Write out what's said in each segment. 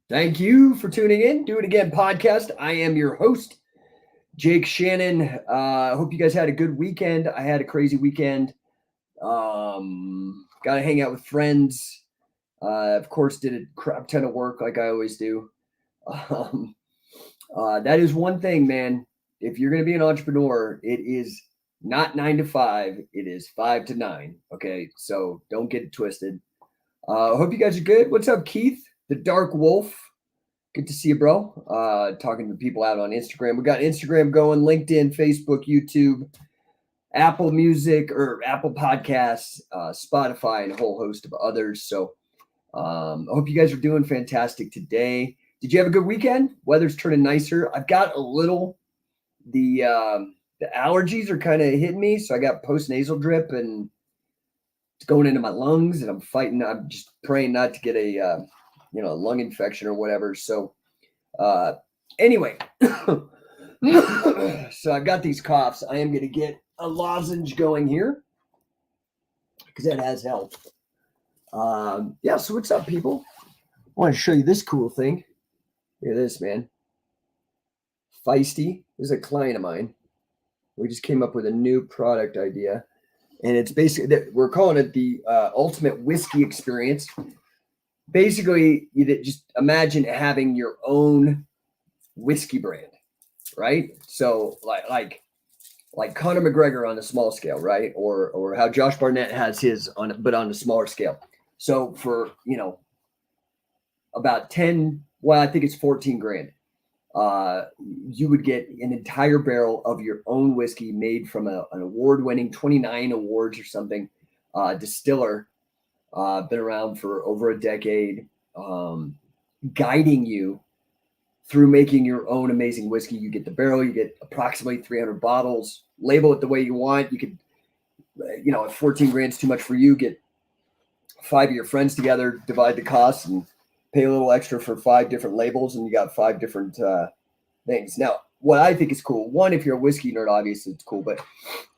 Thank you for tuning in. Do It Again podcast. I am your host, Jake Shannon. I hope you guys had a good weekend. I had a crazy weekend. Got to hang out with friends. Of course, did a crap ton of work like I always do. Um, that is one thing, man. If you're going to be an entrepreneur, it is not 9 to 5. It is 5 to 9. Okay, so don't get it twisted. Hope you guys are good. What's up, Keith? The Dark Wolf. Good to see you, bro. Talking to people out on Instagram. We got Instagram going, LinkedIn, Facebook, YouTube, Apple Music or Apple Podcasts, Spotify, and a whole host of others. So I hope you guys are doing fantastic today. Did you have a good weekend? Weather's turning nicer. I've got a little, the allergies are kind of hitting me. So I got post-nasal drip and it's going into my lungs and I'm fighting. I'm just praying not to get a lung infection or whatever. So anyway, so I've got these coughs. I am going to get a lozenge going here because that has helped. So what's up, people? I want to show you this cool thing. Look at this, man. Feisty. This is a client of mine. We just came up with a new product idea. And it's basically, we're calling it the ultimate whiskey experience. Basically, you just imagine having your own whiskey brand, right? So like Conor McGregor on a small scale, right? Or how Josh Barnett has his on a smaller scale. So for about 10, well, I think it's 14 grand. You would get an entire barrel of your own whiskey made from an award-winning 29 awards or something distiller. Been around for over a decade, guiding you through making your own amazing whiskey. You get the barrel, you get approximately 300 bottles, label it the way you want. You could, if 14 grand is too much for you, get 5 of your friends together, divide the costs and pay a little extra for 5 different labels. And you got 5 different things. Now, what I think is cool, one, if you're a whiskey nerd, obviously it's cool, but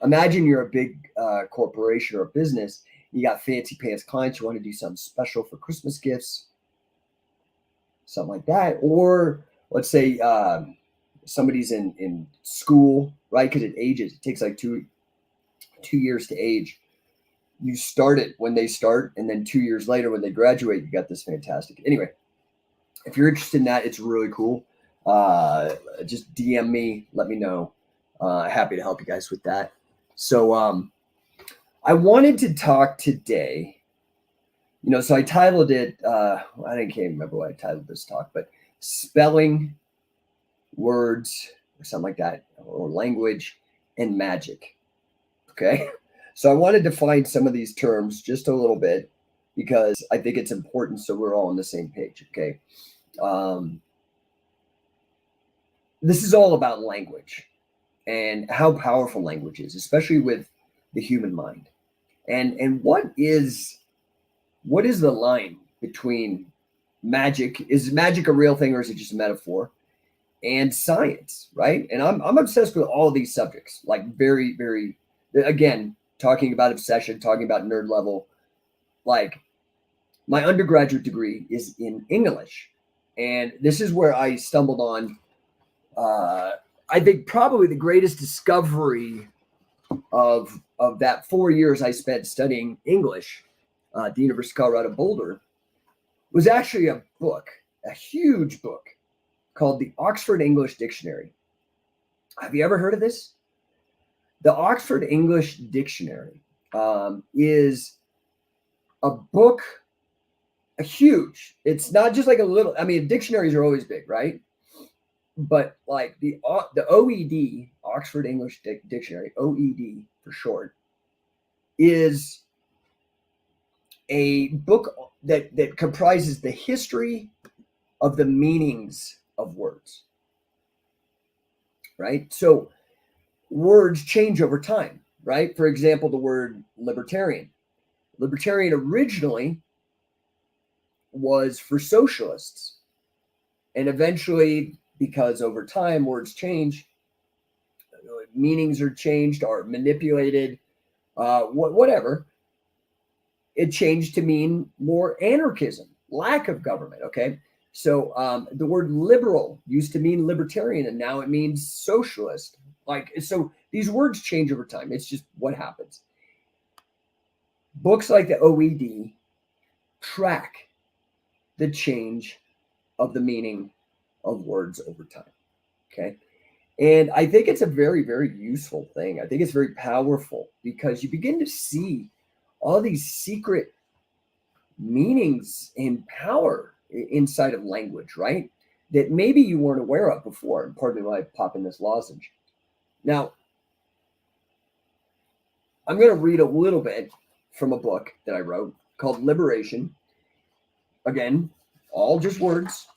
imagine you're a big corporation or a business. You got fancy pants clients. You want to do something special for Christmas gifts, something like that. Or let's say somebody's in school, right? Because it ages. It takes like two years to age. You start it when they start, and then 2 years later when they graduate, you got this fantastic. Anyway, if you're interested in that, it's really cool. Just DM me. Let me know. Happy to help you guys with that. So I wanted to talk today, so I titled it, I can't remember what I titled this talk, but spelling, words, or something like that, or language and magic. Okay. So I wanted to find some of these terms just a little bit because I think it's important so we're all on the same page. Okay. This is all about language and how powerful language is, especially with the human mind. And what is the line between magic? Is magic a real thing or is it just a metaphor? And science, right? And I'm obsessed with all of these subjects, like very, very, again, talking about obsession, talking about nerd level. Like my undergraduate degree is in English. And this is where I stumbled on, I think probably the greatest discovery of that 4 years I spent studying English at the University of Colorado Boulder was actually a book, a huge book called the Oxford English Dictionary. Have you ever heard of this? The Oxford English Dictionary is a book, a huge, it's not just like a little, dictionaries are always big, right? But like the OED, Oxford English Dictionary, OED for short, is a book that comprises the history of the meanings of words, right? So words change over time, right? For example, the word libertarian. Libertarian originally was for socialists. And eventually, because over time words change, meanings are changed or manipulated, whatever, it changed to mean more anarchism, lack of government, okay? So the word liberal used to mean libertarian, and now it means socialist. So these words change over time. It's just what happens. Books like the OED track the change of the meaning of words over time. Okay. And I think it's a very, very useful thing. I think it's very powerful because you begin to see all these secret meanings and power inside of language, right? That maybe you weren't aware of before. And pardon me while I pop in this lozenge. Now, I'm going to read a little bit from a book that I wrote called Liberation. Again, all just words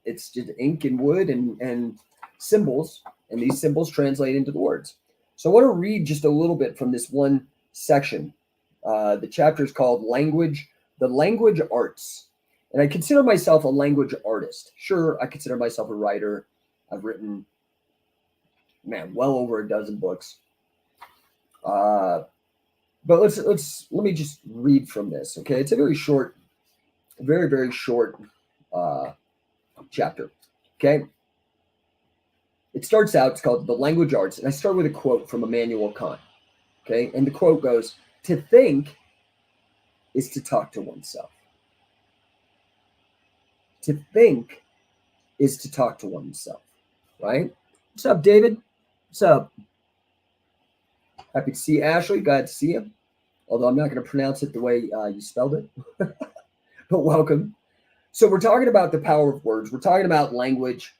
it's just ink and wood and symbols, and these symbols translate into the words. So I want to read just a little bit from this one section. The chapter is called The Language Arts. And I consider myself a language artist. Sure, I consider myself a writer. I've written, well over a dozen books. But let me just read from this, okay? It's a very short, very, very short chapter, okay? It starts out, it's called The Language Arts, and I start with a quote from Immanuel Kant, okay? And the quote goes, "To think is to talk to oneself." To think is to talk to oneself, right? What's up, David? What's up? Happy to see you, Ashley. Glad to see you. Although I'm not going to pronounce it the way you spelled it. But welcome. So we're talking about the power of words. We're talking about language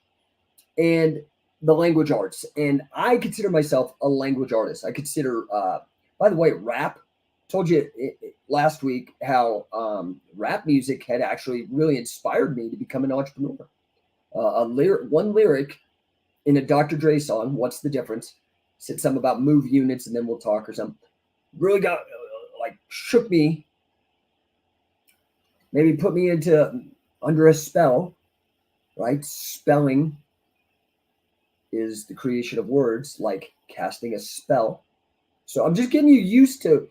and the language arts. And I consider myself a language artist. I consider, by the way, rap. Told you last week how rap music had actually really inspired me to become an entrepreneur. One lyric in a Dr. Dre song, "What's the Difference?" said something about move units and then we'll talk or something. Really got shook me, maybe put me under a spell, right? Spelling is the creation of words, like casting a spell. So I'm just getting you used to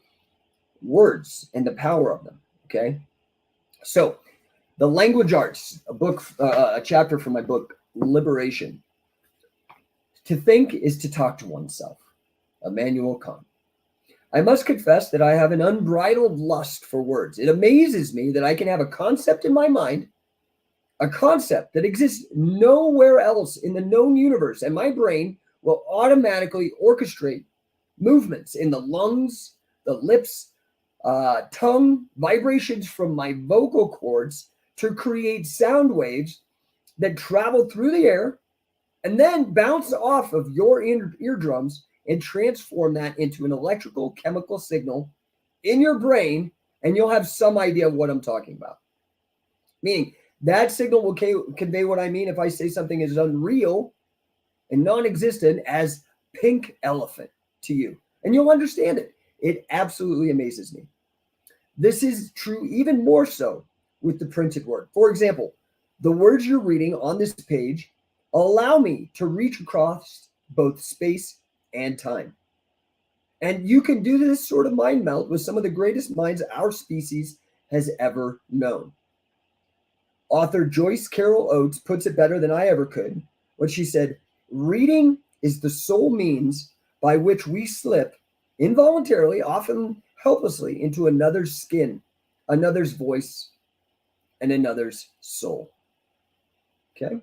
words and the power of them, okay? So The Language Arts, a chapter from my book, Liberation. To think is to talk to oneself. Immanuel Kant. I must confess that I have an unbridled lust for words. It amazes me that I can have a concept in my mind, a concept that exists nowhere else in the known universe, and my brain will automatically orchestrate movements in the lungs, the lips, tongue, vibrations from my vocal cords to create sound waves that travel through the air and then bounce off of your eardrums and transform that into an electrical chemical signal in your brain, and you'll have some idea of what I'm talking about. Meaning that signal will convey what I mean if I say something is unreal and non-existent as pink elephant to you, and you'll understand it. It absolutely amazes me. This is true even more so with the printed word. For example, the words you're reading on this page allow me to reach across both space and time. And you can do this sort of mind melt with some of the greatest minds our species has ever known. Author Joyce Carol Oates puts it better than I ever could when she said, "Reading is the sole means by which we slip involuntarily, often helplessly, into another's skin, another's voice, and another's soul." Okay?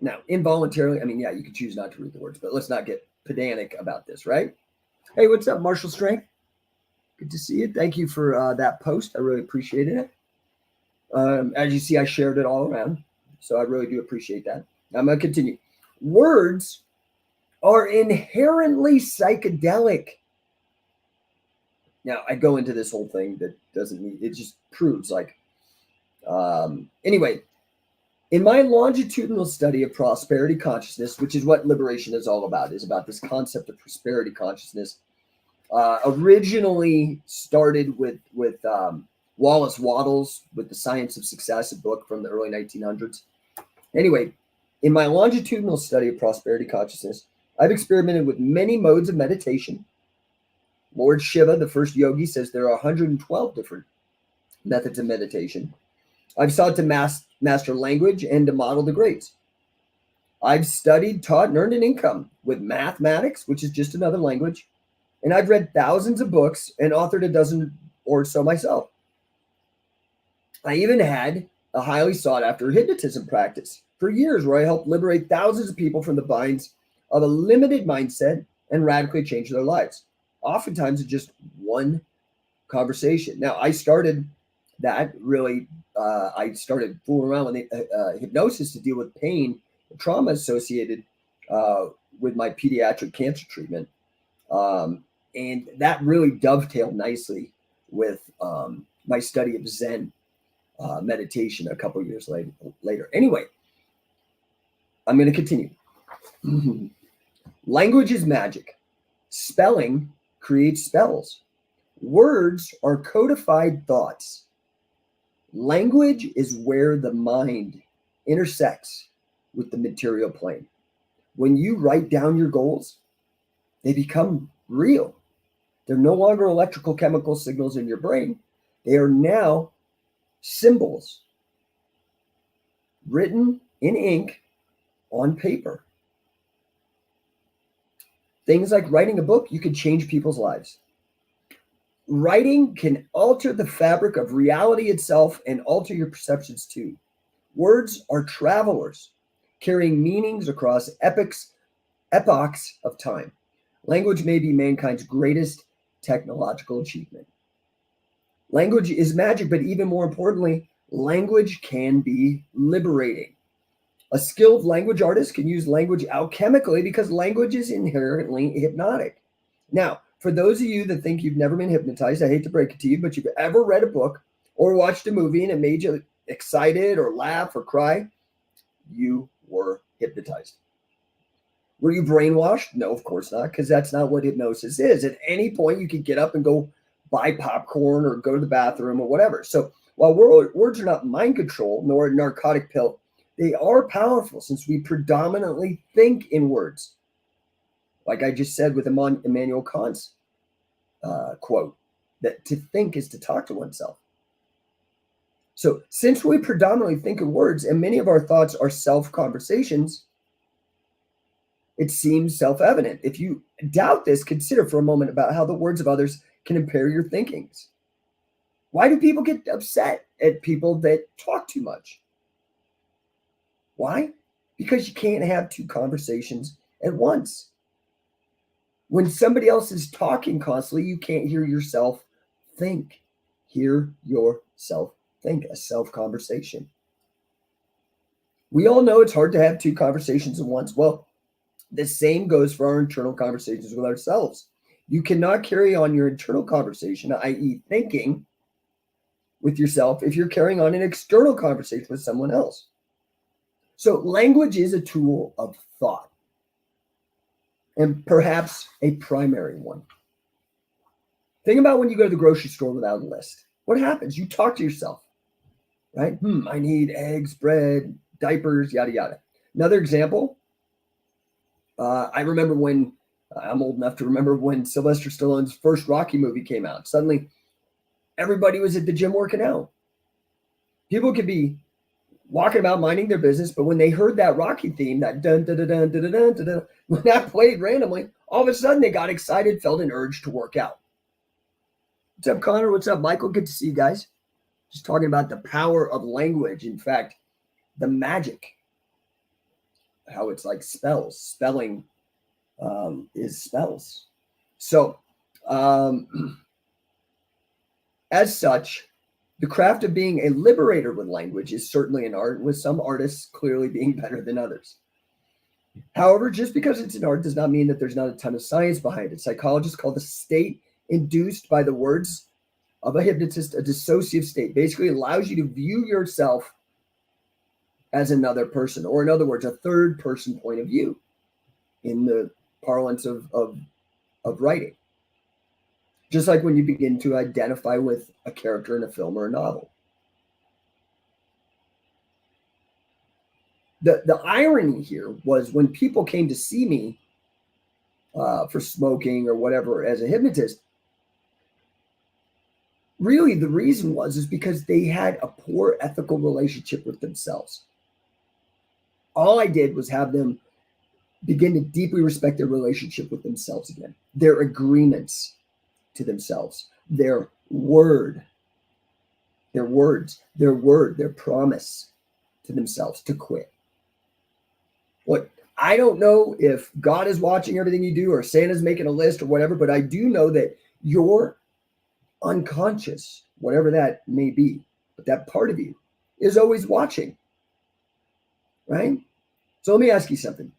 Now, involuntarily, you could choose not to read the words, but let's not get pedantic about this, right? Hey, what's up, Marshall Strength? Good to see you. Thank you for that post. I really appreciated it. As you see, I shared it all around, so I really do appreciate that. I'm going to continue. Words are inherently psychedelic. Now, I go into this whole thing that doesn't mean, it just proves anyway, in my longitudinal study of prosperity consciousness, which is what liberation is all about, is about this concept of prosperity consciousness, originally started with Wallace Wattles with The Science of Success, a book from the early 1900s. Anyway, in my longitudinal study of prosperity consciousness, I've experimented with many modes of meditation. Lord Shiva, the first yogi, says there are 112 different methods of meditation. I've sought to master language, and to model the grades. I've studied, taught, and earned an income with mathematics, which is just another language. And I've read thousands of books and authored a dozen or so myself. I even had a highly sought after hypnotism practice for years where I helped liberate thousands of people from the binds of a limited mindset and radically change their lives. Oftentimes, it's just one conversation. Now, I started that really, I started fooling around with hypnosis to deal with pain, trauma associated with my pediatric cancer treatment. And that really dovetailed nicely with my study of Zen meditation a couple years later. Anyway, I'm going to continue. Language is magic. Spelling creates spells. Words are codified thoughts. Language is where the mind intersects with the material plane. When you write down your goals, they become real. They're no longer electrical chemical signals in your brain. They are now symbols written in ink on paper. Things like writing a book, you can change people's lives. Writing can alter the fabric of reality itself and alter your perceptions too. Words are travelers, carrying meanings across epochs of time. Language may be mankind's greatest technological achievement. Language is magic, but even more importantly, language can be liberating. A skilled language artist can use language alchemically because language is inherently hypnotic. Now, for those of you that think you've never been hypnotized, I hate to break it to you, but you've ever read a book or watched a movie and it made you excited or laugh or cry, you were hypnotized. Were you brainwashed? No, of course not, because that's not what hypnosis is. At any point, you can get up and go buy popcorn or go to the bathroom or whatever. So while words are not mind control nor a narcotic pill, they are powerful since we predominantly think in words. Like I just said with Immanuel Kant's quote, that to think is to talk to oneself. So since we predominantly think in words and many of our thoughts are self-conversations, it seems self-evident. If you doubt this, consider for a moment about how the words of others can impair your thinkings. Why do people get upset at people that talk too much? Why? Because you can't have two conversations at once. When somebody else is talking constantly, you can't hear yourself think. Hear yourself think, a self-conversation. We all know it's hard to have two conversations at once. Well, the same goes for our internal conversations with ourselves. You cannot carry on your internal conversation, i.e. thinking with yourself, if you're carrying on an external conversation with someone else. So language is a tool of thought, and perhaps a primary one. Think about when you go to the grocery store without a list. What happens? You talk to yourself, right? I need eggs, bread, diapers, yada, yada. Another example, I remember when, I'm old enough to remember when Sylvester Stallone's first Rocky movie came out. Suddenly, everybody was at the gym working out. People could be walking about minding their business, but when they heard that Rocky theme, that dun dun dun dun dun dun dun dun, when that played randomly, all of a sudden they got excited, felt an urge to work out. What's up, Connor? What's up, Michael? Good to see you guys. Just talking about the power of language. In fact, the magic, how it's like spells. Spelling is spells. So, as such, the craft of being a liberator with language is certainly an art, with some artists clearly being better than others. However, just because it's an art does not mean that there's not a ton of science behind it. Psychologists call the state induced by the words of a hypnotist a dissociative state. Basically, it allows you to view yourself as another person, or in other words, a third person point of view in the parlance of writing. Just like when you begin to identify with a character in a film or a novel. The irony here was when people came to see me for smoking or whatever as a hypnotist, really the reason is because they had a poor ethical relationship with themselves. All I did was have them begin to deeply respect their relationship with themselves again, their agreements to themselves, their word, their words, their word, their promise to themselves to quit. What I don't know if God is watching everything you do or Santa's making a list or whatever, but I do know that your unconscious, whatever that may be, but that part of you is always watching, right? So let me ask you something.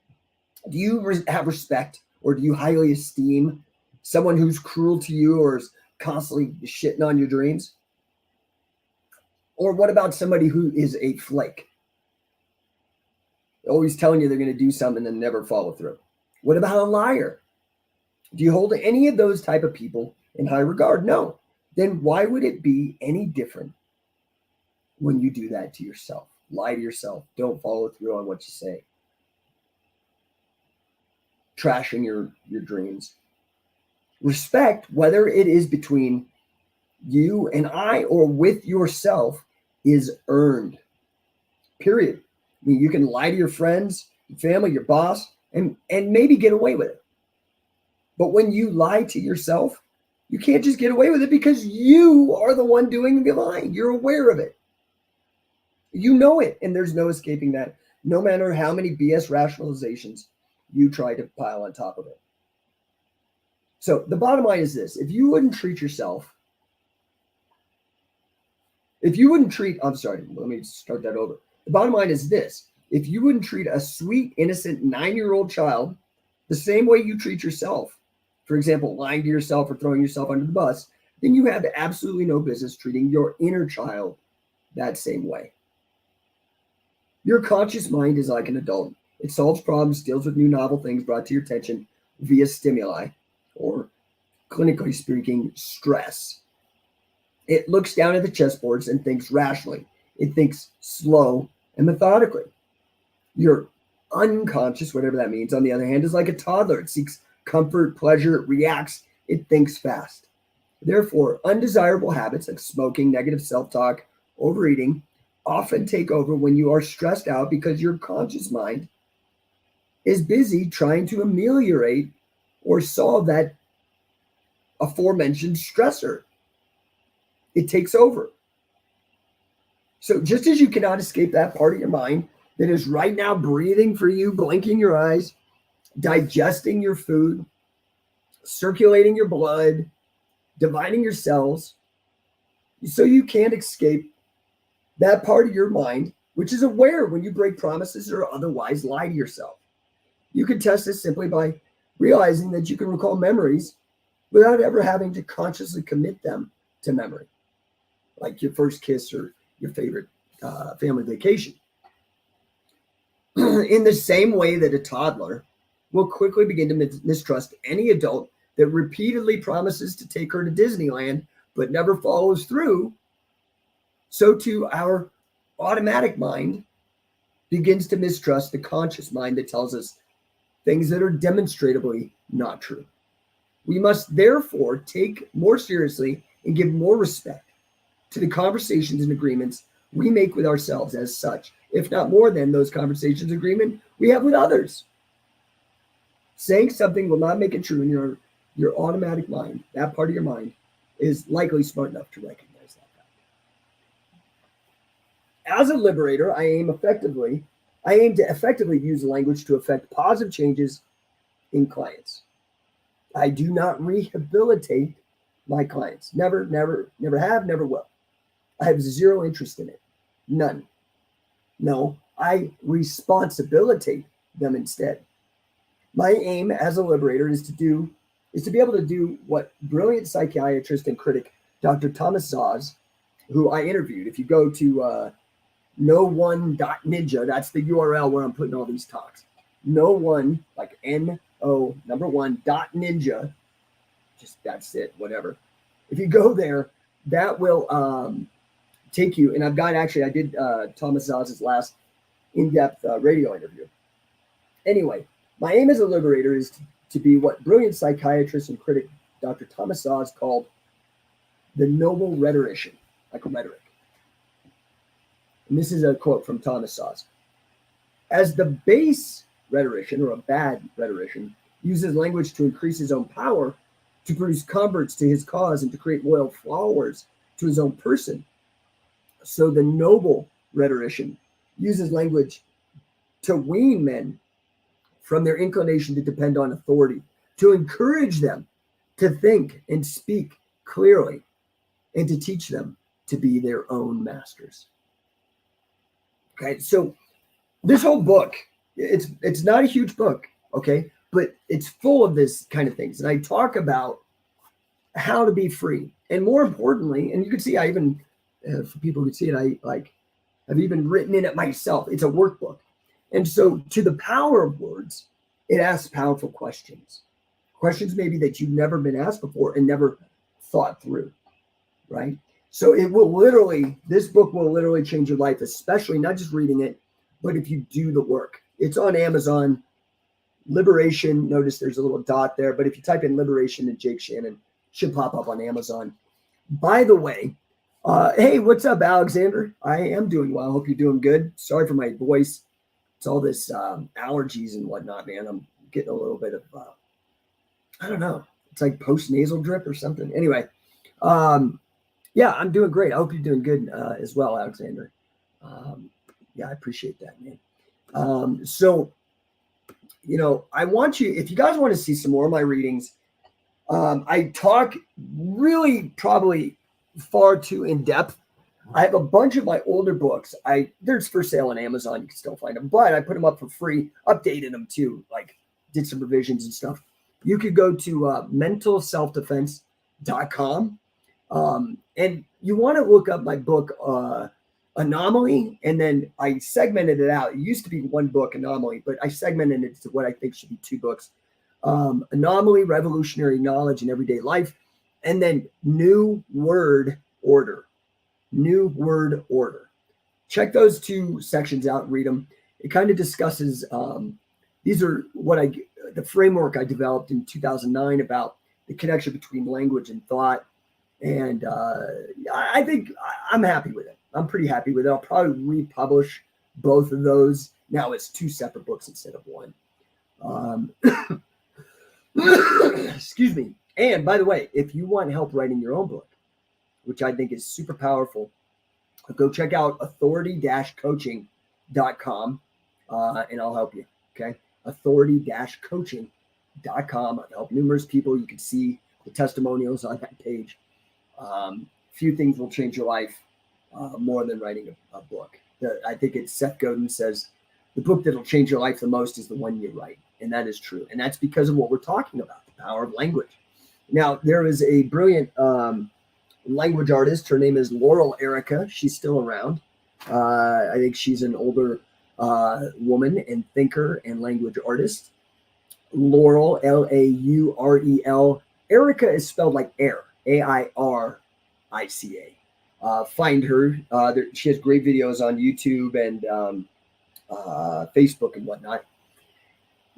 Do you have respect or do you highly esteem someone who's cruel to you or is constantly shitting on your dreams? Or what about somebody who is a flake? Always telling you they're going to do something and never follow through. What about a liar? Do you hold any of those type of people in high regard? No. Then why would it be any different when you do that to yourself? Lie to yourself. Don't follow through on what you say. Trashing your dreams. Respect, whether it is between you and I or with yourself, is earned. Period. I mean, you can lie to your friends, your family, your boss, and maybe get away with it. But when you lie to yourself, you can't just get away with it because you are the one doing the lying. You're aware of it. You know it, and there's no escaping that, no matter how many BS rationalizations you try to pile on top of it. So the bottom line is this. I'm sorry, let me start that over. The bottom line is this. If you wouldn't treat a sweet, innocent 9-year-old child the same way you treat yourself, for example, lying to yourself or throwing yourself under the bus, then you have absolutely no business treating your inner child that same way. Your conscious mind is like an adult. It solves problems, deals with new novel things brought to your attention via stimuli, or clinically speaking, stress. It looks down at the chessboards and thinks rationally. It thinks slow and methodically. Your unconscious, whatever that means, on the other hand, is like a toddler. It seeks comfort, pleasure, it reacts, it thinks fast. Therefore, undesirable habits like smoking, negative self-talk, overeating often take over when you are stressed out because your conscious mind is busy trying to ameliorate or solve that aforementioned stressor. It takes over. So just as you cannot escape that part of your mind that is right now breathing for you, blinking your eyes, digesting your food, circulating your blood, dividing your cells, so you can't escape that part of your mind, which is aware when you break promises or otherwise lie to yourself. You can test this simply by realizing that you can recall memories without ever having to consciously commit them to memory, like your first kiss or your favorite family vacation. In the same way that a toddler will quickly begin to mistrust any adult that repeatedly promises to take her to Disneyland but never follows through, so too our automatic mind begins to mistrust the conscious mind that tells us things that are demonstrably not true. We must therefore take more seriously and give more respect to the conversations and agreements we make with ourselves as such, if not more than those conversations agreement we have with others. Saying something will not make it true in your automatic mind. That part of your mind is likely smart enough to recognize that fact. As a liberator, I aim to effectively use language to affect positive changes in clients. I do not rehabilitate my clients. Never have, never will. I have zero interest in it. None. No, I responsibilitate them instead. My aim as a liberator is to be able to do what brilliant psychiatrist and critic Dr. Thomas Szasz, who I interviewed. If you go to No1.ninja, that's the URL where I'm putting all these talks. No1, like N-O, number 1, .ninja. Just that's it, whatever. If you go there, that will take you, and I did Thomas Szasz's last in-depth radio interview. Anyway, my aim as a liberator is to be what brilliant psychiatrist and critic Dr. Thomas Szasz called the noble rhetorician, like a rhetoric. And this is a quote from Thomas Sawes. As the base rhetorician, or a bad rhetorician, uses language to increase his own power, to produce converts to his cause, and to create loyal followers to his own person, so the noble rhetorician uses language to wean men from their inclination to depend on authority, to encourage them to think and speak clearly, and to teach them to be their own masters. Okay, so this whole book, it's not a huge book, okay, but it's full of this kind of things. And I talk about how to be free. And more importantly, and you can see I even, for people who can see it, I've even written in it myself. It's a workbook. And so to the power of words, it asks powerful questions. Questions maybe that you've never been asked before and never thought through, right? So it will literally, this book will literally change your life, especially not just reading it, but if you do the work. It's on Amazon. Liberation, notice there's a little dot there, but if you type in Liberation and Jake Shannon, it should pop up on Amazon. By the way, hey, what's up, Alexander? I am doing well. I hope you're doing good. Sorry for my voice. It's all this allergies and whatnot, man. I'm getting a little bit of, I don't know. It's like post-nasal drip or something. Anyway, yeah, I'm doing great. I hope you're doing good as well, Alexander. Yeah, I appreciate that, man. So, you know, I want you, if you guys want to see some more of my readings, I talk really probably far too in depth. I have a bunch of my older books. There's for sale on Amazon. You can still find them, but I put them up for free, updated them too, like did some revisions and stuff. You could go to mentalselfdefense.com. And you want to look up my book, Anomaly, and then I segmented it out. It used to be one book, Anomaly, but I segmented it to what I think should be two books. Anomaly, Revolutionary Knowledge in Everyday Life, and then New Word Order. New Word Order. Check those two sections out and read them. It kind of discusses, these are the framework I developed in 2009 about the connection between language and thought. And I think I'm happy with it. I'm pretty happy with it. I'll probably republish both of those. Now it's two separate books instead of one. Excuse me. And by the way, if you want help writing your own book, which I think is super powerful, go check out authority-coaching.com and I'll help you. Okay. authority-coaching.com. I've helped numerous people. You can see the testimonials on that page. Few things will change your life more than writing a book. I think it's Seth Godin says the book that'll change your life the most is the one you write. And that is true. And that's because of what we're talking about, the power of language. Now, there is a brilliant language artist. Her name is Laurel Erica. She's still around. I think she's an older woman and thinker and language artist. Laurel, Laurel. Erica is spelled like air, Airica. Find her. She has great videos on YouTube and Facebook and whatnot.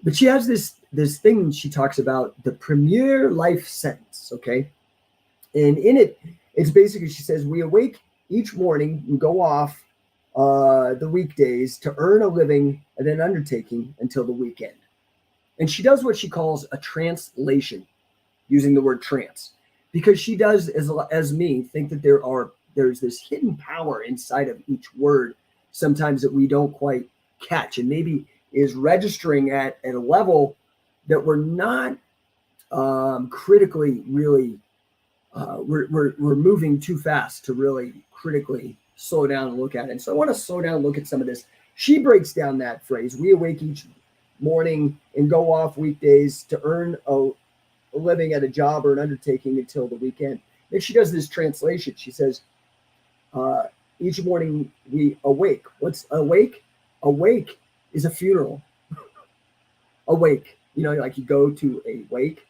But she has this thing she talks about, the premier life sentence, okay? And in it, it's basically, she says, we awake each morning and go off the weekdays to earn a living at an undertaking until the weekend. And she does what she calls a translation, using the word trance, because she does, as me, think that there's this hidden power inside of each word sometimes that we don't quite catch, and maybe is registering at a level that we're not critically really, we're moving too fast to really critically slow down and look at it. And so I want to slow down and look at some of this. She breaks down that phrase, we awake each morning and go off weekdays to earn a living at a job or an undertaking until the weekend. Then she does this translation. She says, each morning we awake. What's awake? Awake is a funeral. Awake, like you go to a wake.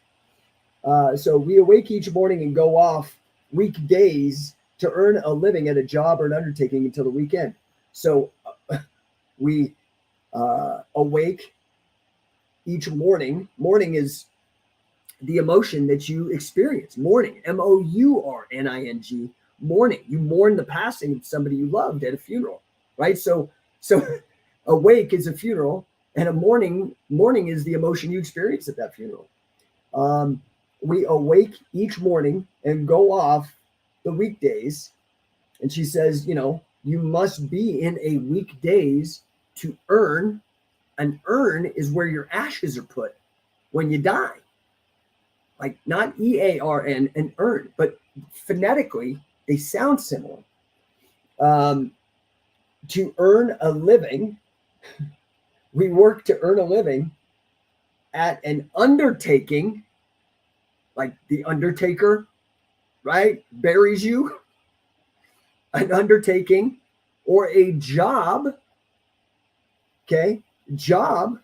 So we awake each morning and go off weekdays to earn a living at a job or an undertaking until the weekend. So we awake each morning. Morning is the emotion that you experience. Mourning, mourning, mourning. You mourn the passing of somebody you loved at a funeral, right? So a wake is a funeral, and a mourning is the emotion you experience at that funeral. We awake each morning and go off the weekdays. And she says, you must be in a weekdays to earn. An urn is where your ashes are put when you die. Like not EARN, an urn, but phonetically they sound similar. To earn a living, we work to earn a living at an undertaking, like the undertaker, right? Buries you. An undertaking or a job. Okay. Job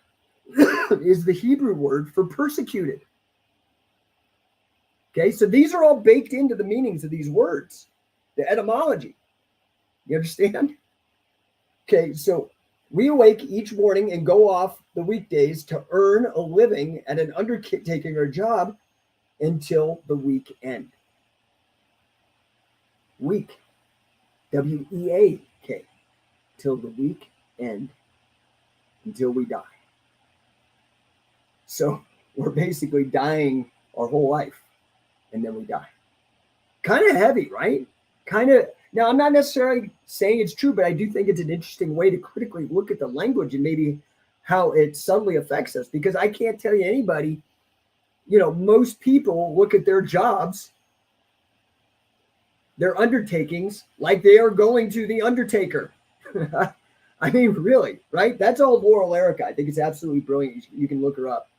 is the Hebrew word for persecuted. Okay. So these are all baked into the meanings of these words, the etymology. You understand? Okay. So we awake each morning and go off the weekdays to earn a living at an undertaking or job until the week end. Week. W-E-A-K. Till the week end. Until we die. So we're basically dying our whole life and then we die. Kind of heavy, right? Now, I'm not necessarily saying it's true, but I do think it's an interesting way to critically look at the language and maybe how it subtly affects us, because I can't tell you anybody, most people look at their jobs, their undertakings, like they are going to the undertaker. I mean, really, right? That's all Laurel Erica. I think it's absolutely brilliant. You can look her up.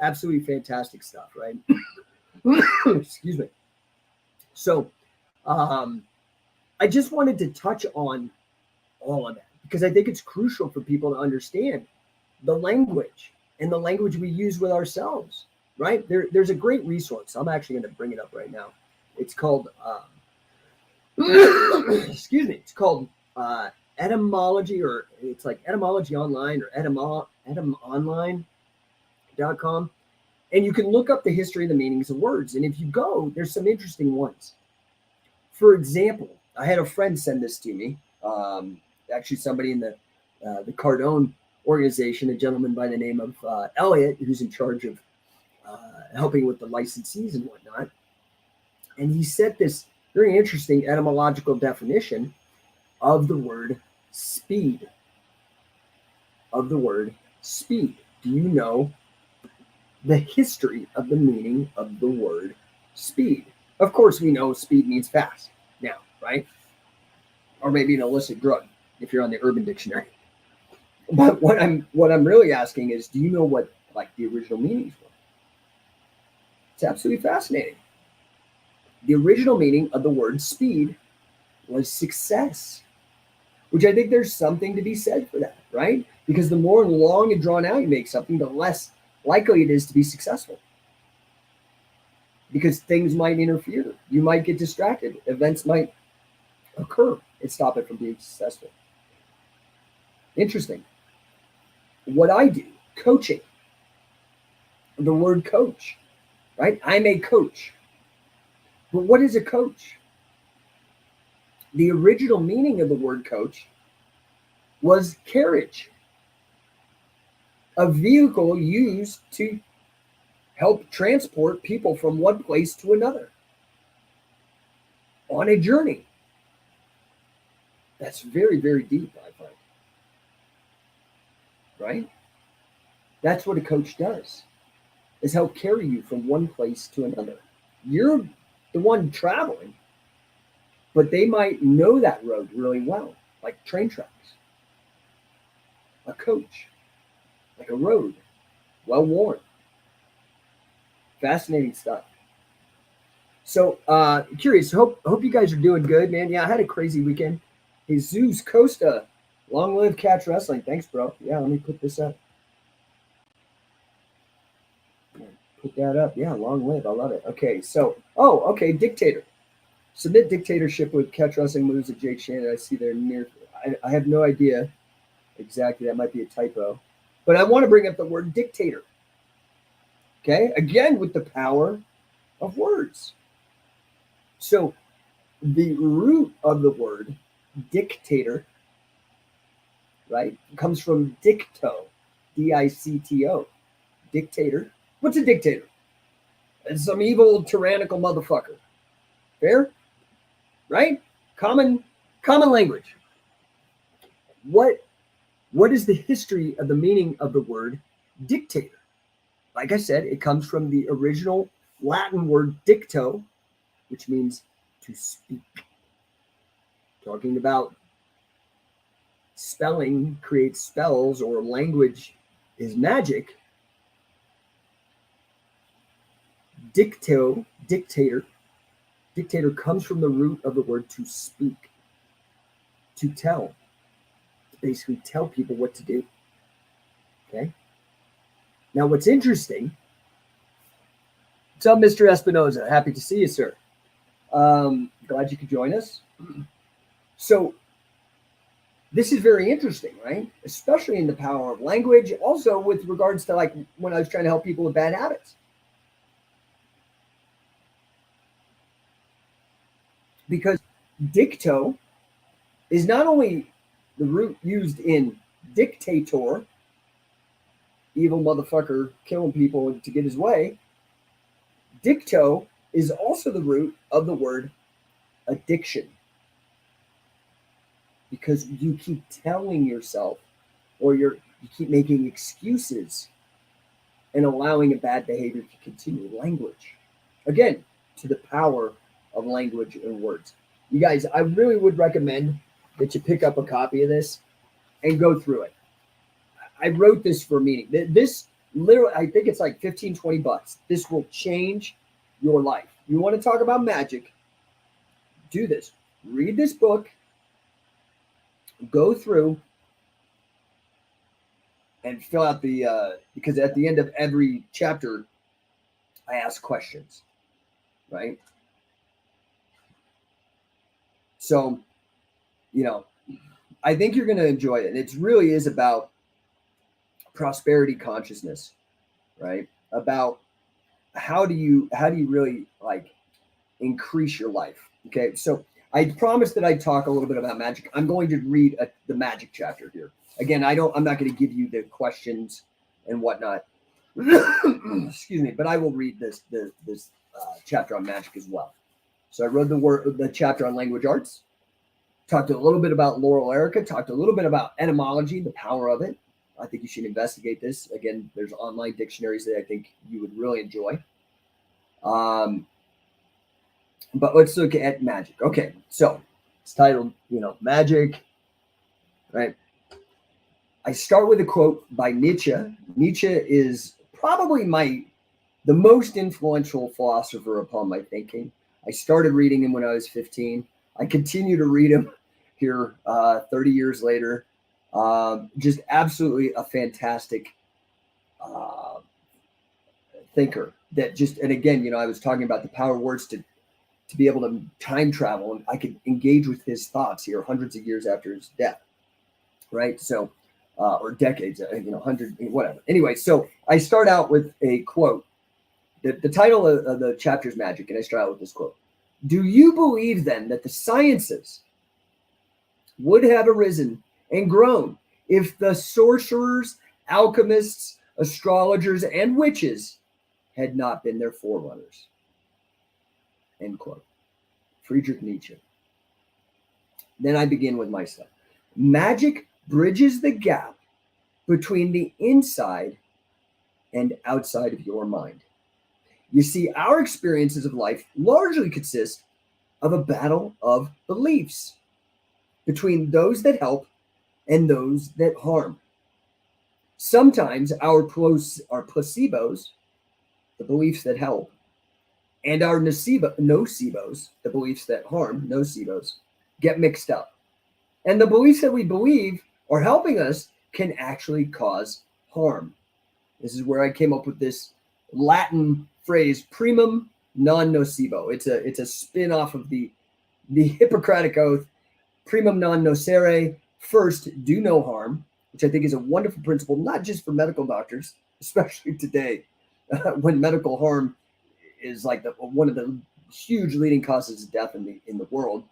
Absolutely fantastic stuff, right? Excuse me. So I just wanted to touch on all of that because I think it's crucial for people to understand the language and the language we use with ourselves, right? There's a great resource. I'm actually going to bring it up right now. It's called, excuse me, it's called Etymology, or it's like Etymology Online or etymonline.com. And you can look up the history and the meanings of words. And if you go, there's some interesting ones. For example, I had a friend send this to me. Actually, somebody in the Cardone organization, a gentleman by the name of Elliot, who's in charge of helping with the licensees and whatnot. And he set this very interesting etymological definition of the word speed. Of the word speed. Do you know the history of the meaning of the word speed? Of course, we know speed means fast now, right? Or maybe an illicit drug if you're on the Urban Dictionary. But what I'm really asking is, do you know what like the original meanings were? It's absolutely fascinating. The original meaning of the word speed was success, which I think there's something to be said for that, right? Because the more long and drawn out you make something, the less likely it is to be successful. Because things might interfere. You might get distracted. Events might occur and stop it from being successful. Interesting. What I do, coaching. The word coach, right? I'm a coach. But what is a coach? The original meaning of the word coach was carriage. A vehicle used to help transport people from one place to another on a journey. That's very, very deep, I find. Right? That's what a coach does, is help carry you from one place to another. You're the one traveling, but they might know that road really well, like train tracks. A coach, like a road, well worn. Fascinating stuff. So curious. Hope you guys are doing good, man. Yeah, I had a crazy weekend. Jesus Costa, long live Catch Wrestling. Thanks, bro. Yeah, let me put this up. Put that up. Yeah, long live. I love it. Okay, so okay, Dictator. Submit dictatorship with Catch Wrestling moves at Jake Shannon. I see there near. I have no idea exactly. That might be a typo, but I want to bring up the word dictator. Okay, again, with the power of words. So the root of the word dictator, right, comes from dicto, dicto, dictator. What's a dictator? It's some evil, tyrannical motherfucker. Fair? Right? Common language. What is the history of the meaning of the word dictator? Like I said, it comes from the original Latin word dicto, which means to speak. Talking about spelling creates spells, or language is magic. Dictator comes from the root of the word to speak, to tell, to basically tell people what to do. Okay. Now, what's interesting, what's up, Mr. Espinoza? Happy to see you, sir. Glad you could join us. So, this is very interesting, right? Especially in the power of language. Also, with regards to like when I was trying to help people with bad habits. Because dicto is not only the root used in dictator, evil motherfucker killing people to get his way. Dicto is also the root of the word addiction. Because you keep telling yourself, or you keep making excuses and allowing a bad behavior to continue. Language. Again, to the power of language and words. You guys, I really would recommend that you pick up a copy of this and go through it. I wrote this for a meeting. This literally, I think it's like 15, 20 bucks. This will change your life. You want to talk about magic? Do this. Read this book. Go through and fill out because at the end of every chapter, I ask questions, right? So, I think you're going to enjoy it. It really is about prosperity consciousness, right? About how do you really like increase your life? Okay, so I promised that I'd talk a little bit about magic. I'm going to read the magic chapter here. Again, I'm not going to give you the questions and whatnot. Excuse me, but I will read this chapter on magic as well. So I wrote the chapter on language arts. Talked a little bit about Laurel Erica. Talked a little bit about etymology, the power of it. I think you should investigate this. Again, there's online dictionaries that I think you would really enjoy. But let's look at magic. Okay, so it's titled, Magic, right? I start with a quote by Nietzsche. Nietzsche is probably the most influential philosopher upon my thinking. I started reading him when I was 15. I continue to read him here 30 years later. Just absolutely a fantastic thinker and again, I was talking about the power of words to be able to time travel, and I could engage with his thoughts here hundreds of years after his death, right? So, or decades, 100, whatever. Anyway, so I start out with a quote. The title of the chapter is Magic, and I start out with this quote. Do you believe then that the sciences would have arisen and grown if the sorcerers, alchemists, astrologers, and witches had not been their forerunners? End quote. Friedrich Nietzsche. Then I begin with my stuff. Magic bridges the gap between the inside and outside of your mind. You see, our experiences of life largely consist of a battle of beliefs between those that help and those that harm. Sometimes our placebos, the beliefs that help, and our nocebos, the beliefs that harm, nocebos, get mixed up. And the beliefs that we believe are helping us can actually cause harm. This is where I came up with this Latin phrase, primum non nocebo. It's a spin-off of the Hippocratic Oath, primum non nocere, first do no harm, which I think is a wonderful principle, not just for medical doctors, especially today, when medical harm is like one of the huge leading causes of death in the world.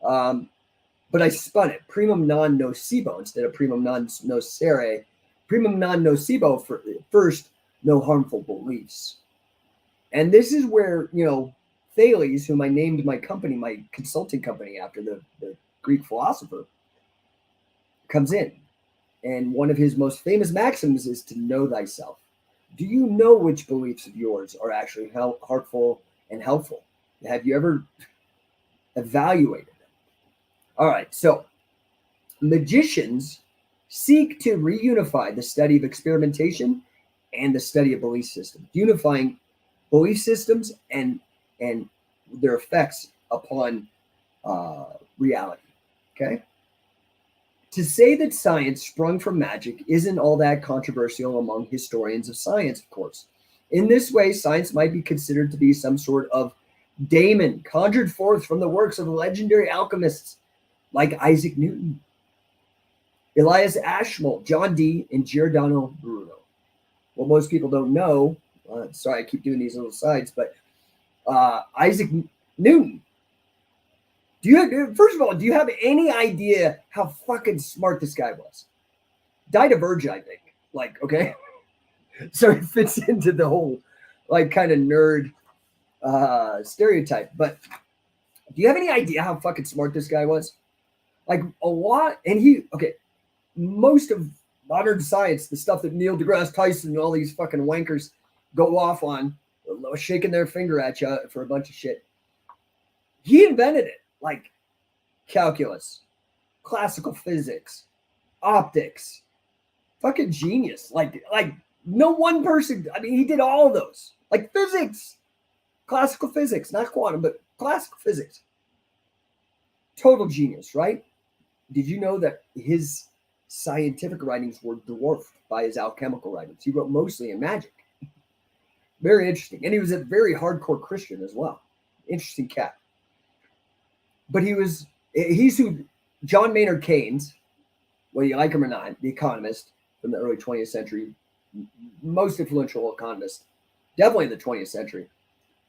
But I spun it, primum non nocebo instead of primum non nocere. Primum non nocebo for first, no harmful beliefs. And this is where, Thales, whom I named my company, my consulting company after the Greek philosopher, comes in. And one of his most famous maxims is to know thyself. Do you know which beliefs of yours are actually heartful and helpful? Have you ever evaluated them? All right, so magicians seek to reunify the study of experimentation and the study of belief systems, unifying belief systems and their effects upon reality. Okay. To say that science sprung from magic isn't all that controversial among historians of science, of course. In this way, science might be considered to be some sort of daemon conjured forth from the works of legendary alchemists like Isaac Newton, Elias Ashmole, John Dee, and Giordano Bruno. What most people don't know, sorry, I keep doing these little sides, but Isaac Newton. First of all, do you have any idea how fucking smart this guy was? Died a virgin, I think. Like, okay. So it fits into the whole, like, kind of nerd stereotype. But do you have any idea how fucking smart this guy was? Like, a lot. And most of modern science, the stuff that Neil deGrasse Tyson and all these fucking wankers go off on, shaking their finger at you for a bunch of shit. He invented it. Like calculus, classical physics, optics, fucking genius. Like no one person, I mean, he did all of those. Like physics, classical physics, not quantum, but classical physics. Total genius, right? Did you know that his scientific writings were dwarfed by his alchemical writings? He wrote mostly in magic. Very interesting. And he was a very hardcore Christian as well. Interesting cat. But he's who John Maynard Keynes, whether you like him or not, the economist from the early 20th century, most influential economist, definitely in the 20th century,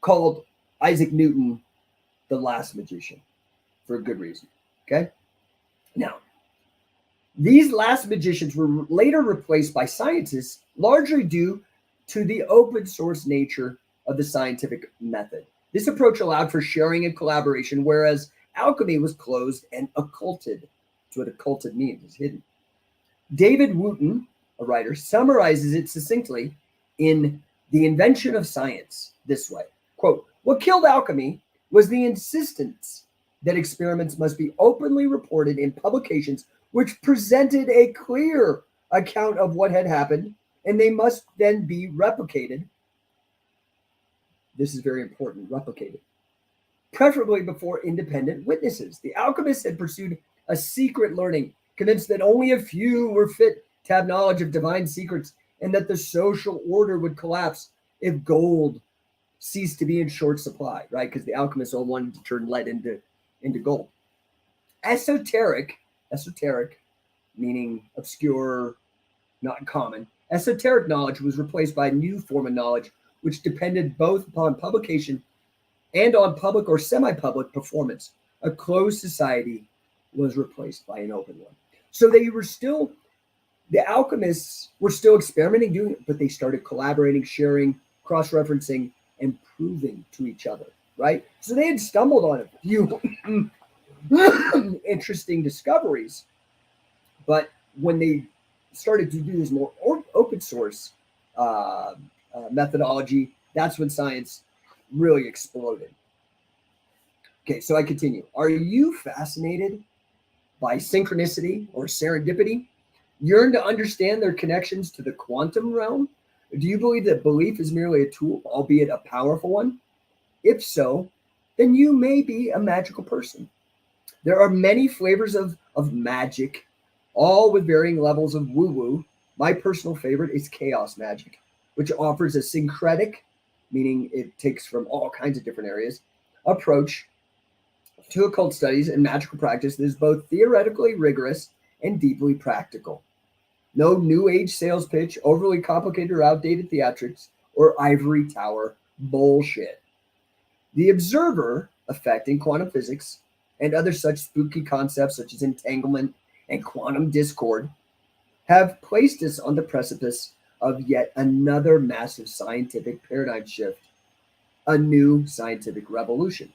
called Isaac Newton the last magician for a good reason. Okay? Now, these last magicians were later replaced by scientists, largely due to the open source nature of the scientific method. This approach allowed for sharing and collaboration, whereas alchemy was closed and occulted. That's what occulted means, is hidden. David Wooten, a writer, summarizes it succinctly in The Invention of Science this way. Quote, what killed alchemy was the insistence that experiments must be openly reported in publications which presented a clear account of what had happened, and they must then be replicated. This is very important, replicated. Preferably before independent witnesses. The alchemists had pursued a secret learning, convinced that only a few were fit to have knowledge of divine secrets, and that the social order would collapse if gold ceased to be in short supply, right? Because the alchemists all wanted to turn lead into gold. Esoteric, meaning obscure, not common. Esoteric knowledge was replaced by a new form of knowledge, which depended both upon publication and on public or semi-public performance. A closed society was replaced by an open one. So the alchemists were still experimenting, doing it, but they started collaborating, sharing, cross-referencing, and proving to each other, right? So they had stumbled on a few interesting discoveries, but when they started to do this more open source methodology, that's when science really exploded. Okay, so I continue. Are you fascinated by synchronicity or serendipity? Yearn to understand their connections to the quantum realm? Do you believe that belief is merely a tool, albeit a powerful one? If so, then you may be a magical person. There are many flavors of magic, all with varying levels of woo-woo. My personal favorite is chaos magic, which offers a syncretic, meaning it takes from all kinds of different areas, approach to occult studies and magical practice that is both theoretically rigorous and deeply practical. No new age sales pitch, overly complicated or outdated theatrics, or ivory tower bullshit. The observer effect in quantum physics and other such spooky concepts such as entanglement and quantum discord have placed us on the precipice of yet another massive scientific paradigm shift, a new scientific revolution.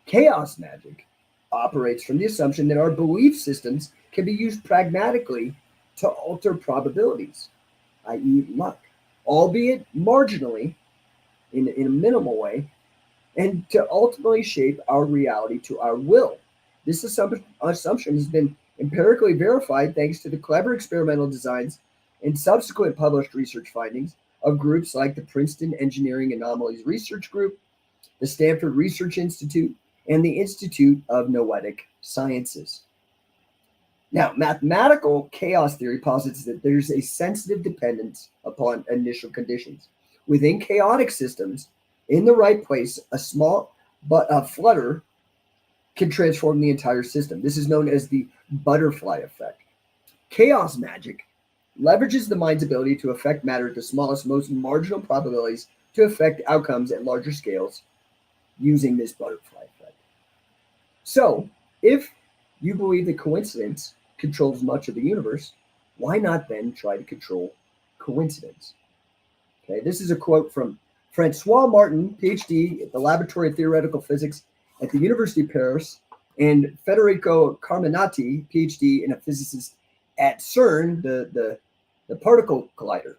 Chaos magic operates from the assumption that our belief systems can be used pragmatically to alter probabilities, i.e., luck, albeit marginally, in a minimal way, and to ultimately shape our reality to our will. This assumption has been empirically verified thanks to the clever experimental designs and subsequent published research findings of groups like the Princeton Engineering Anomalies Research Group, the Stanford Research Institute, and the Institute of Noetic Sciences. Now, mathematical chaos theory posits that there's a sensitive dependence upon initial conditions. Within chaotic systems, in the right place, a small but a flutter can transform the entire system. This is known as the butterfly effect. Chaos magic leverages the mind's ability to affect matter at the smallest, most marginal probabilities to affect outcomes at larger scales using this butterfly effect. So, if you believe that coincidence controls much of the universe, why not then try to control coincidence? Okay, this is a quote from Francois Martin, PhD at the Laboratory of Theoretical Physics at the University of Paris, and Federico Carminati, PhD and a physicist at CERN, the particle collider.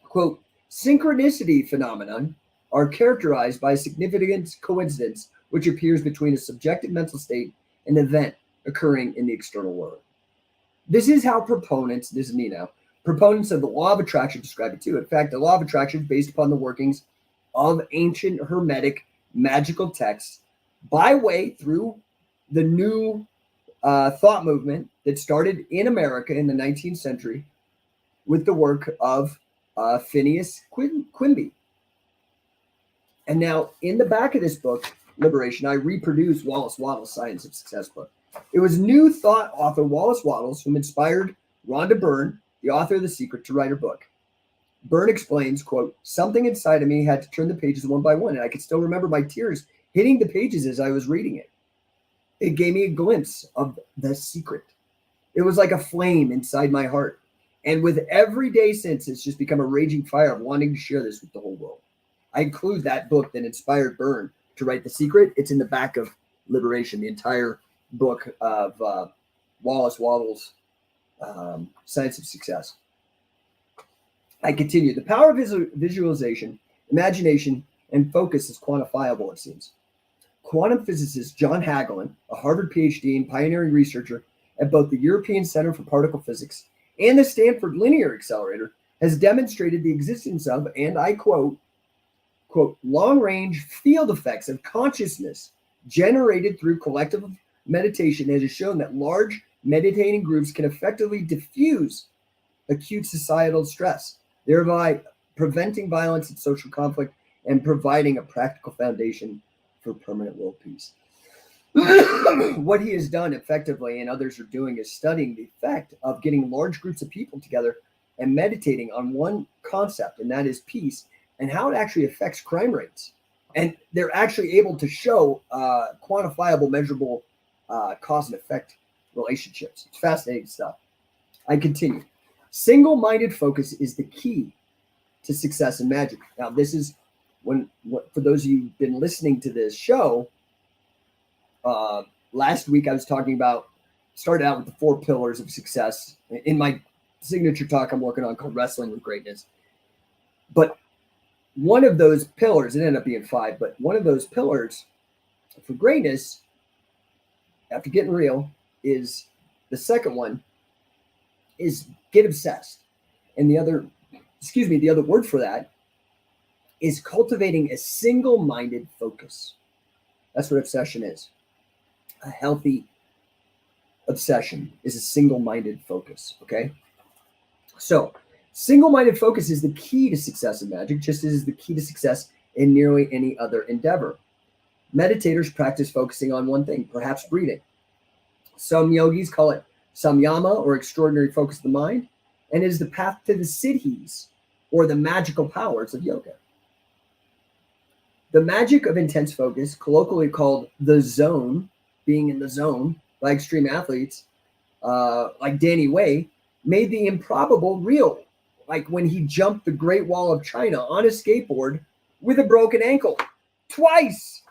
Quote, synchronicity phenomenon are characterized by a significant coincidence which appears between a subjective mental state and an event occurring in the external world. This is how proponents, this is me now, proponents of the law of attraction describe it too. In fact, the law of attraction is based upon the workings of ancient Hermetic magical texts by way through the new thought movement that started in America in the 19th century with the work of Phineas Quimby. And now in the back of this book, Liberation, I reproduced Wallace Wattles' Science of Success book. It was New Thought author Wallace Wattles who inspired Rhonda Byrne, the author of The Secret, to write her book. Byrne explains, quote, something inside of me had to turn the pages one by one, and I could still remember my tears hitting the pages as I was reading it. It gave me a glimpse of the secret. It was like a flame inside my heart. And with every day since, it's just become a raging fire of wanting to share this with the whole world. I include that book that inspired Byrne to write The Secret. It's in the back of Liberation, the entire book of Wallace Wattles' Science of Success. I continue. The power of visualization, imagination, and focus is quantifiable, it seems. Quantum physicist John Hagelin, a Harvard PhD and pioneering researcher at both the European Center for Particle Physics and the Stanford Linear Accelerator, has demonstrated the existence of, and I quote, long-range field effects of consciousness generated through collective meditation. It has shown that large meditating groups can effectively diffuse acute societal stress, thereby preventing violence and social conflict and providing a practical foundation for permanent world peace. What he has done effectively, and others are doing, is studying the effect of getting large groups of people together and meditating on one concept, and that is peace, and how it actually affects crime rates. And they're actually able to show quantifiable, measurable cause and effect relationships. It's fascinating stuff. I continue. Single-minded focus is the key to success in magic. Now, this is for those of you who've been listening to this show, last week I was talking about, started out with the 4 pillars of success in my signature talk I'm working on called Wrestling with Greatness. But one of those pillars, it ended up being 5, but one of those pillars for greatness, after getting real, is the second one is get obsessed. And the other word for that is cultivating a single-minded focus. That's what obsession is. A healthy obsession is a single-minded focus, okay? So, single-minded focus is the key to success in magic, just as is the key to success in nearly any other endeavor. Meditators practice focusing on one thing, perhaps breathing. Some yogis call it samyama, or extraordinary focus of the mind, and it is the path to the siddhis, or the magical powers of yoga. The magic of intense focus, colloquially called the zone, being in the zone by extreme athletes like Danny Way, made the improbable real, like when he jumped the Great Wall of China on a skateboard with a broken ankle twice.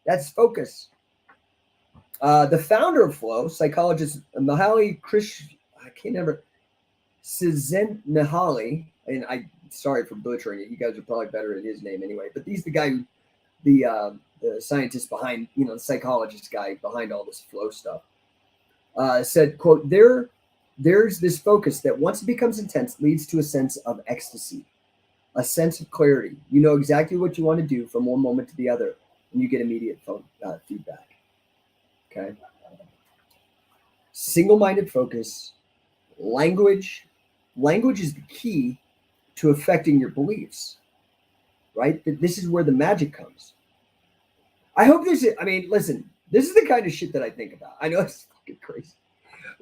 That's focus. The founder of Flow, psychologist Mihaly I can't remember, Csikszentmihalyi, and sorry for butchering it. You guys are probably better at his name anyway. But he's the guy who, the scientist behind, the psychologist guy behind all this flow stuff, said, quote, there's this focus that once it becomes intense leads to a sense of ecstasy, a sense of clarity. You know exactly what you want to do from one moment to the other, and you get immediate feedback. Okay. Single-minded focus, language. Language is the key to affecting your beliefs, right? This is where the magic comes. I hope listen, this is the kind of shit that I think about. I know it's fucking crazy,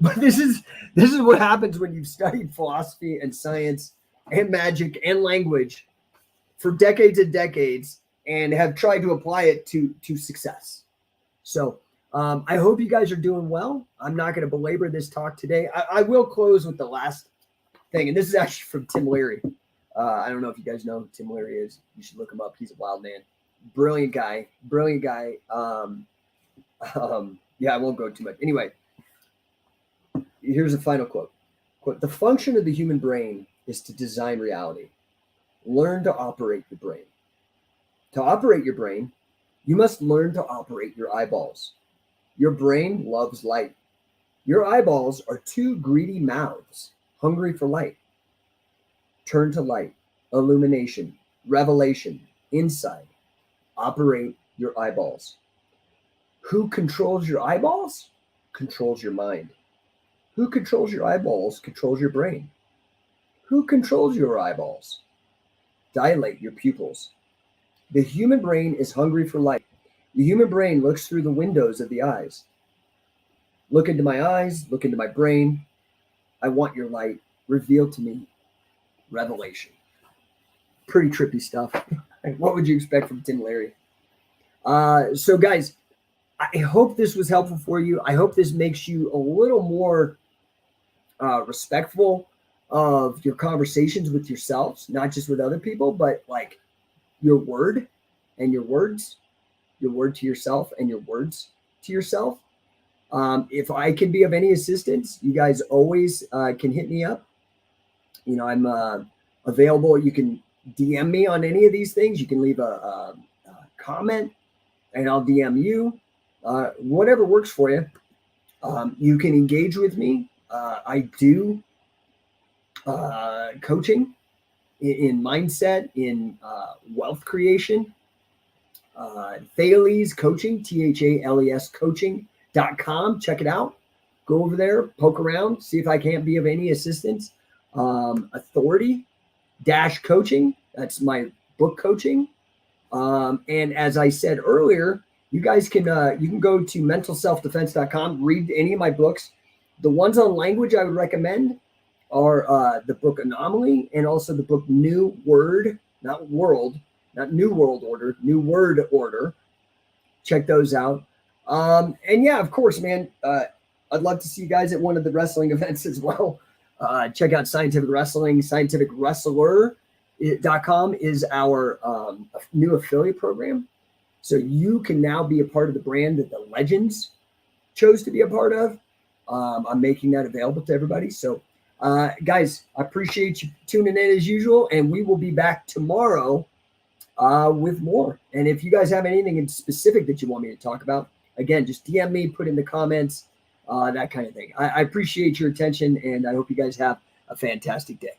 but this is what happens when you've studied philosophy and science and magic and language for decades and decades and have tried to apply it to success. So I hope you guys are doing well. I'm not going to belabor this talk today. I will close with the last thing, and this is actually from Tim Leary. I don't know if you guys know who Tim Leary is. You should look him up. He's a wild man. Brilliant guy. Yeah, I won't go too much. Anyway, here's a final quote. Quote, the function of the human brain is to design reality. Learn to operate the brain. To operate your brain, you must learn to operate your eyeballs. Your brain loves light. Your eyeballs are two greedy mouths, hungry for light. Turn to light, illumination, revelation, insight. Operate your eyeballs. Who controls your eyeballs? Controls your mind. Who controls your eyeballs? Controls your brain. Who controls your eyeballs? Dilate your pupils. The human brain is hungry for light. The human brain looks through the windows of the eyes. Look into my eyes, look into my brain. I want your light. Reveal to me revelation. Pretty trippy stuff. What would you expect from Tim Leary? So guys, I hope this was helpful for you. I hope this makes you a little more respectful of your conversations with yourselves, not just with other people, but like your word and your words, your word to yourself and your words to yourself. If I can be of any assistance, you guys always can hit me up. I'm available. You can DM me on any of these things. You can leave a comment and I'll DM you. Whatever works for you. You can engage with me. I do coaching in mindset, in wealth creation. Thales Coaching, THALES coaching.com. Check it out. Go over there, poke around, see if I can't be of any assistance. Authority Coaching. That's my book coaching. And as I said earlier, you guys can you can go to mentalselfdefense.com, read any of my books. The ones on language I would recommend are the book Anomaly and also the book New Word, not World, not New World Order, New Word Order. Check those out. And yeah, of course, man, I'd love to see you guys at one of the wrestling events as well. Check out Scientific Wrestling. ScientificWrestler.com is our new affiliate program. So you can now be a part of the brand that the legends chose to be a part of. I'm making that available to everybody. So, guys, I appreciate you tuning in as usual, and we will be back tomorrow with more. And if you guys have anything in specific that you want me to talk about, again, just DM me, put in the comments, that kind of thing. I appreciate your attention, and I hope you guys have a fantastic day.